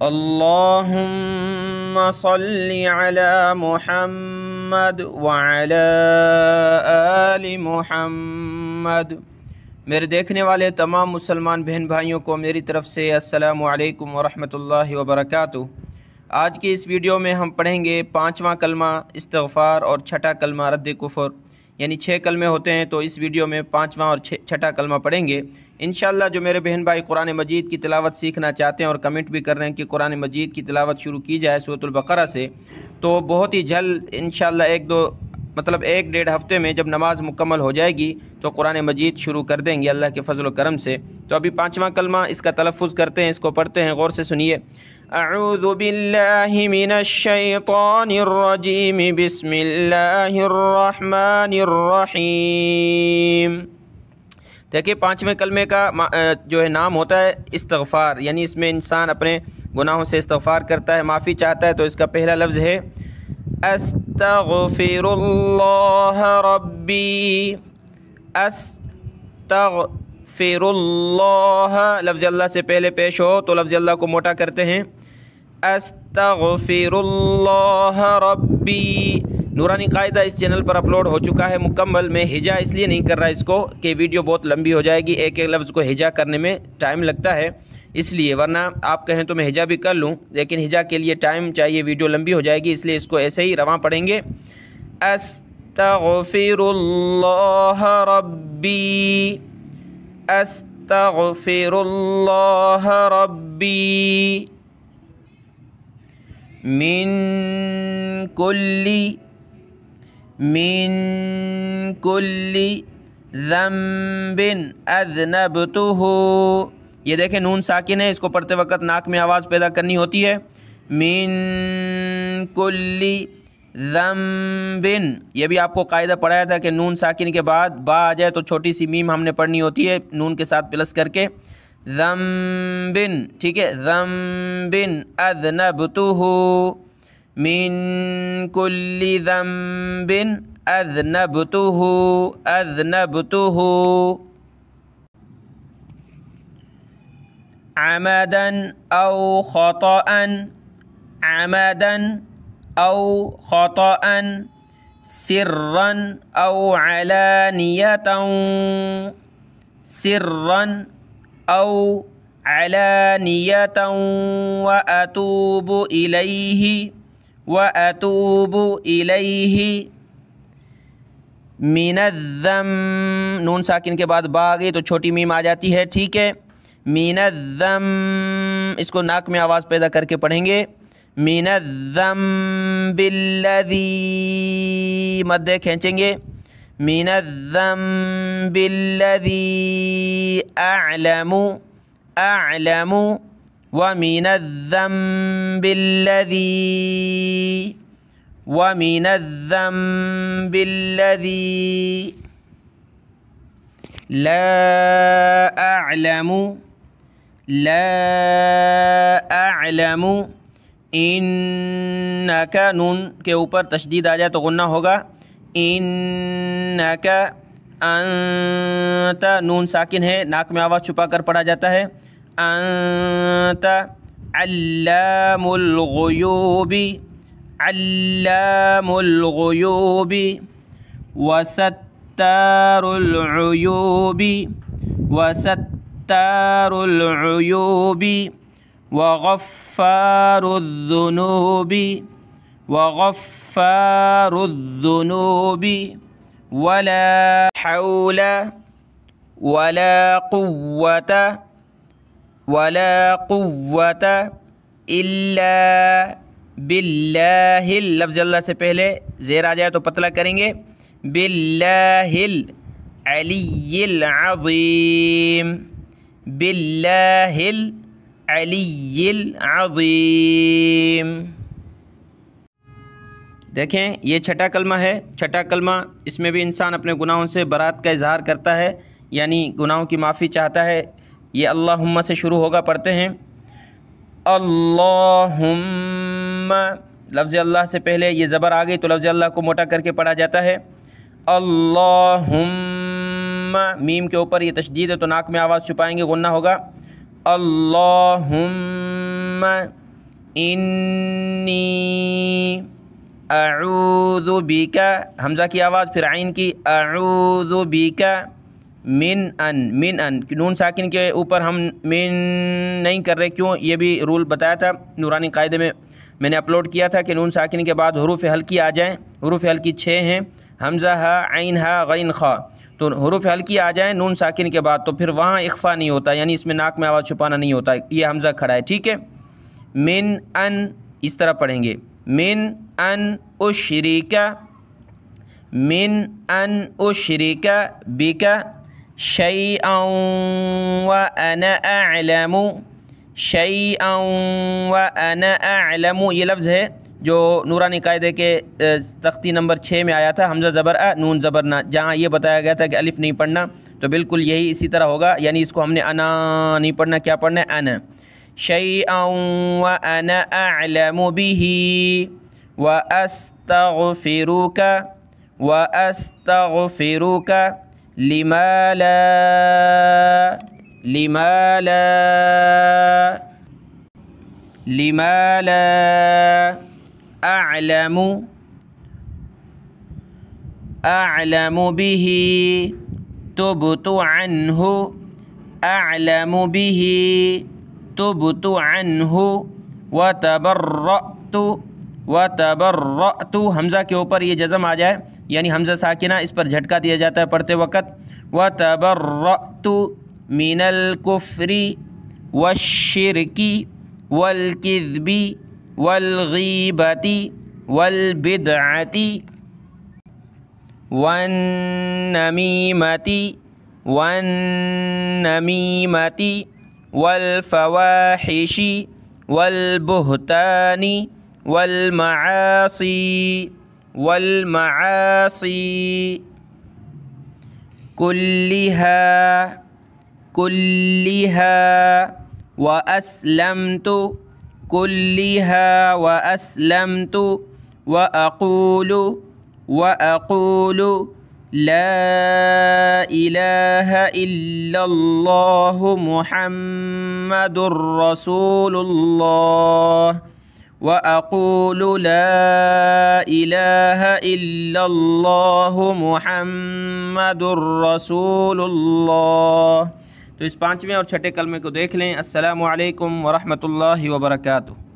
अल्लाहुम्मा सल्ली अला मुहम्मद व अला आलि मुहम्मद। मेरे देखने वाले तमाम मुसलमान बहन भाइयों को मेरी तरफ़ से अस्सलामु अलैकुम व रहमतुल्लाहि व बरकातुहू। आज की इस वीडियो में हम पढ़ेंगे पाँचवां कलमा इस्तिग़फ़ार और छठा कलमा रद्द कुफ़र, यानी 6 कलमे होते हैं, तो इस वीडियो में पाँचवां और छठा कलमा पढ़ेंगे इंशाअल्लाह। जो मेरे बहन भाई कुरान मजीद की तिलावत सीखना चाहते हैं और कमेंट भी कर रहे हैं कि कुरान मजीद की तिलावत शुरू की जाए सूरतुल बक़रा से, तो बहुत ही जल्द इंशाअल्लाह एक डेढ़ हफ़्ते में जब नमाज मुकम्मल हो जाएगी तो कुरान मजीद शुरू कर देंगे अल्लाह के फ़ज़ल व करम से। तो अभी पाँचवां कलमा इसका तलफ़्फ़ुज़ करते हैं, इसको पढ़ते हैं, गौर से सुनिए। अऊज़ु बिल्लाहि मिनश शैतानिर रजीम, बिस्मिल्लाहिर रहमानिर रहीम। देखिए, पाँचवें कलमे का जो है नाम होता है इस्तिग़फ़ार, यानी इसमें इंसान अपने गुनाहों से इस्तिग़फ़ार करता है, माफ़ी चाहता है। तो इसका पहला लफ्ज़ है अस्तग़फ़िरुल्लाह रब्बी। अस्तग़फ़िरुल्लाह, लफ्ज़ अल्लाह से पहले पेश हो तो लफ्ज़ अल्लाह को मोटा करते हैं, अस्तग़फ़िरुल्लाह रब्बी। नूरानी कायदा इस चैनल पर अपलोड हो चुका है मुकम्मल। मैं हिजा इसलिए नहीं कर रहा इसको कि वीडियो बहुत लंबी हो जाएगी, एक एक लफ्ज़ को हिजा करने में टाइम लगता है इसलिए, वरना आप कहें तो मैं हिजा भी कर लूँ, लेकिन हिजा के लिए टाइम चाहिए, वीडियो लंबी हो जाएगी, इसलिए इसको ऐसे ही रवां पढ़ेंगे। अस्तग़फ़िरुल्लाह रब्बी, अस्तग़फ़िरुल्लाह रब्बी, मिन कुल्ली ज़ंबिन अज़नबतुहु। ये देखें, नून साकिन है, इसको पढ़ते वक्त नाक में आवाज़ पैदा करनी होती है। मिन कुल्ली ज़ंबिन, ये भी आपको कायदा पढ़ाया था कि नून साकिन के बाद बा आ जाए तो छोटी सी मीम हमने पढ़नी होती है नून के साथ प्लस करके। ज़ंबिन, ठीक है, ज़ंबिन अज़नबतुहु, मिन कुल्ली ज़ंबिन अज़नबतुहु, अज़नबतुहु, अमदन औ ख़तअन, अमदन औ ख़तअन, सिर्रन औ अलानियतन, सिर्रन औ अलानियतन, व अतूबु इलैहि मिनज़्ज़म। नून साकिन के बाद बा आ गई तो छोटी मीम आ जाती है, ठीक है। मिनज़्ज़म, इसको नाक में आवाज़ पैदा करके पढ़ेंगे। मिनज़्ज़म बिल्लज़ी, मद्दे खींचेंगे। मिनज़्ज़म बिल्लज़ी अअलमु, अअलमु, व मिनज़्ज़म बिल्लज़ी ला अअलमु, इन्नका, नून के ऊपर तशदीद आ जाए तो गुन्ना होगा। इन्नका, अंत, नून साकिन है, नाक में आवाज़ छुपा कर पढ़ा जाता है। अंत अल्लामुल गुयूबी, अल्लामुल गुयूबी, वसत्तारुल उयूबी, वसत्तारुल उयूबी, वगफ्फारुज़्ज़ुनूबी, वगफ्फारुज़्ज़ुनूबी, वला हौला वला कुव्वता इल्ला बिल्लाहिल। लफ्ज़ अल्लाह से पहले ज़ेर आ जाए तो पतला करेंगे। बिल्लाहिल अलिय्यिल अज़ीम, बिल्लाहिल अलिय्यिल अज़ीम। देखें, ये छठा कलमा है। छठा कलमा, इसमें भी इंसान अपने गुनाहों से बरात का इजहार करता है, यानी गुनाहों की माफ़ी चाहता है। ये अल्लाहुम्मा से शुरू होगा, पढ़ते हैं अल्लाहुम्मा। लफ्ज़ अल्लाह से पहले ये ज़बर आ गई तो लफ्ज़ अल्लाह को मोटा करके पढ़ा जाता है। अल्लाहुम्मा, मीम के ऊपर ये तशदीद है तो नाक में आवाज़ छुपाएंगे, गुन्ना होगा। अल्लाहुम्मा انی اعوذ بک، حمزہ کی آواز پھر عین کی، اعوذ بک من ان، نون ساکن کے اوپر ہم من نہیں کر رہے، کیوں؟ یہ بھی رول بتایا تھا نورانی قاعدے میں نے اپلوڈ کیا تھا کہ نون ساکن کے بعد حروف ہلکی آ جائیں. حروف ہلکی 6 ہیں، حمزہ ہا، عین ہا، غین خا، تو حروف ہلکی آ جائیں نون ساکن کے بعد تو پھر وہاں اخفا نہیں ہوتا، یعنی اس میں ناک میں آواز چھپانا نہیں ہوتا. یہ حمزہ کھڑا ہے، ٹھیک ہے. من ان اس طرح پڑھیں گے، من ان اشرک، من ان اشرک بک شیئا وانا اعلم، شیئا وانا اعلم، یہ لفظ ہے جو نورانی قاعدے کے تختی نمبر 6 میں آیا تھا، حمزہ زبر ا، نون زبر نا، جہاں یہ بتایا گیا تھا کہ الف نہیں پڑھنا، تو بالکل یہی اسی طرح ہوگا، یعنی اس کو ہم نے انا نہیں پڑھنا، کیا پڑھنا ہے؟ انا. شیئا وانا اعلم به واستغفرک، واستغفرک لما لا اعلم به تبت عنه، اعلم به تبت عنه وتبرأت، حمزہ کے اوپر یہ جزم آ جائے، یعنی حمزہ ساکنہ اس پر جھٹکا دیا جاتا ہے پڑھتے وقت. وتبرأت من الکفر والشرک والکذب والغیبۃ والبدعۃ والنمیمۃ والفواحش والبہتان والمعاصی كلها وأسلمت، كلها وأسلمت وأقول لا إله إلا الله محمد رسول الله، وأقول لا إله إلا الله محمد رسول اللہ. تو اس 5ویں اور 6ٹھے کلمے کو دیکھ لیں. السلام علیکم ورحمۃ اللہ وبرکاتہ.